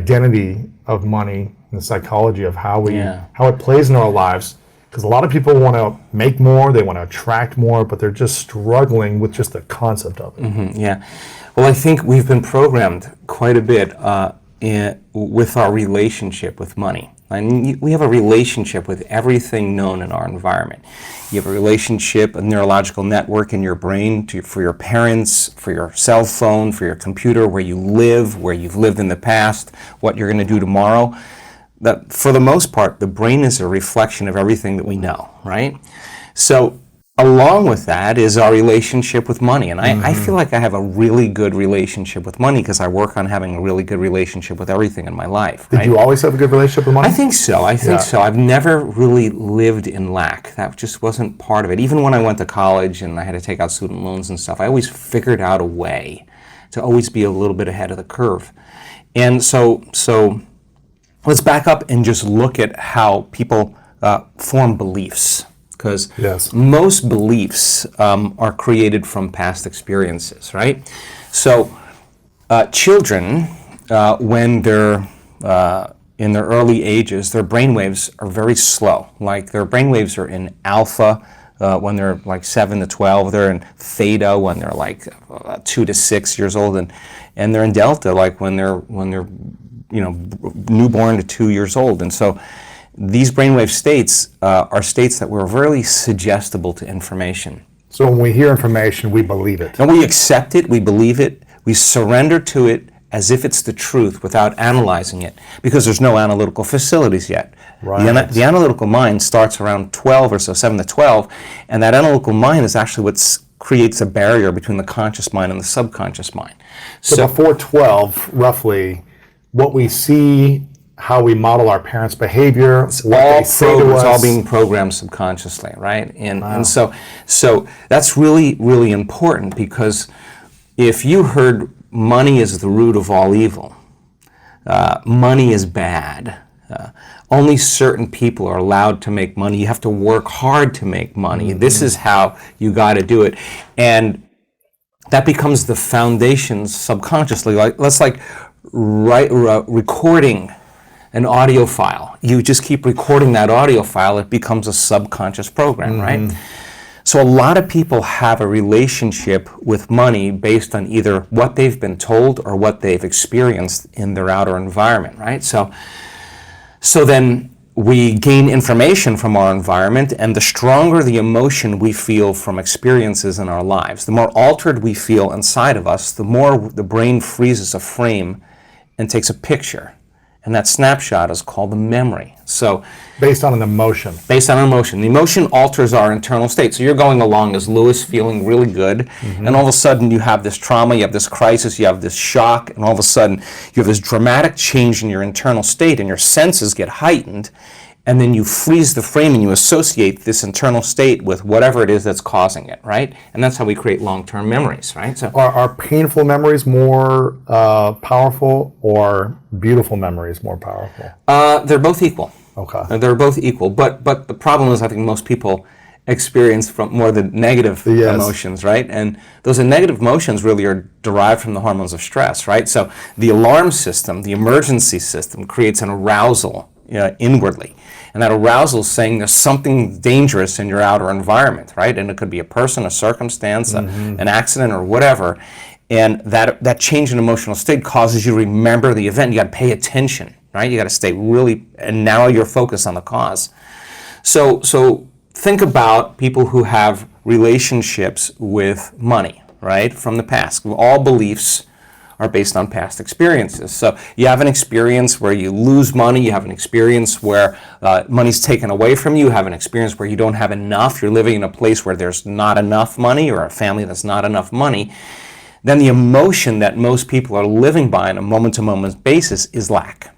identity of money and the psychology of how it plays in our lives. Because a lot of people want to make more, they want to attract more, but they're just struggling with just the concept of it. Mm-hmm, yeah. Well, I think we've been programmed quite a bit with our relationship with money. I mean, we have a relationship with everything known in our environment. You have a relationship, a neurological network in your brain for your parents, for your cell phone, for your computer, where you live, where you've lived in the past, what you're going to do tomorrow. That, for the most part, the brain is a reflection of everything that we know, right? So along with that is our relationship with money. And I feel like I have a really good relationship with money because I work on having a really good relationship with everything in my life. Did you always have a good relationship with money? I think so. I think so. I've never really lived in lack. That just wasn't part of it. Even when I went to college and I had to take out student loans and stuff, I always figured out a way to always be a little bit ahead of the curve. And so let's back up and just look at how people form beliefs. Because most beliefs are created from past experiences, right? So children, when they're in their early ages, their brainwaves are very slow. Like their brainwaves are in alpha when they're like 7 to 12. They're in theta when they're like 2 to 6 years old, and they're in delta like when they're newborn to 2 years old. And so these brainwave states are states that were very suggestible to information. So when we hear information, we believe it. And we accept it, we believe it, we surrender to it as if it's the truth without analyzing it, because there's no analytical facilities yet. Right. The analytical mind starts around 12 or so, 7 to 12, and that analytical mind is actually what creates a barrier between the conscious mind and the subconscious mind. So before 12, roughly, what we see, how we model our parents' behavior, it's all being programmed subconsciously, right? And so that's really, really important, because if you heard money is the root of all evil, money is bad, only certain people are allowed to make money, you have to work hard to make money, this is how you got to do it, and that becomes the foundation subconsciously. Recording an audio file. You just keep recording that audio file, it becomes a subconscious program, right? So a lot of people have a relationship with money based on either what they've been told or what they've experienced in their outer environment, right? So then we gain information from our environment, and the stronger the emotion we feel from experiences in our lives, the more altered we feel inside of us, the more the brain freezes a frame and takes a picture. And that snapshot is called the memory. So based on an emotion. Based on an emotion. The emotion alters our internal state. So you're going along as Lewis, feeling really good, and all of a sudden you have this trauma, you have this crisis, you have this shock, and all of a sudden you have this dramatic change in your internal state, and your senses get heightened, and then you freeze the frame and you associate this internal state with whatever it is that's causing it, right? And that's how we create long-term memories, right? So are painful memories more powerful, or beautiful memories more powerful? They're both equal. Okay. They're both equal, but the problem is I think most people experience from more the negative emotions, right? And those negative emotions really are derived from the hormones of stress, right? So the alarm system, the emergency system, creates an arousal inwardly. And that arousal is saying there's something dangerous in your outer environment, right? And it could be a person, a circumstance, an accident, or whatever. And that change in emotional state causes you to remember the event. You got to pay attention, right? You got to stay really and narrow your focus on the cause. So think about people who have relationships with money, right, from the past. All beliefs are based on past experiences. So you have an experience where you lose money, you have an experience where money's taken away from you, have an experience where you don't have enough, you're living in a place where there's not enough money, or a family that's not enough money. Then the emotion that most people are living by on a moment-to-moment basis is lack.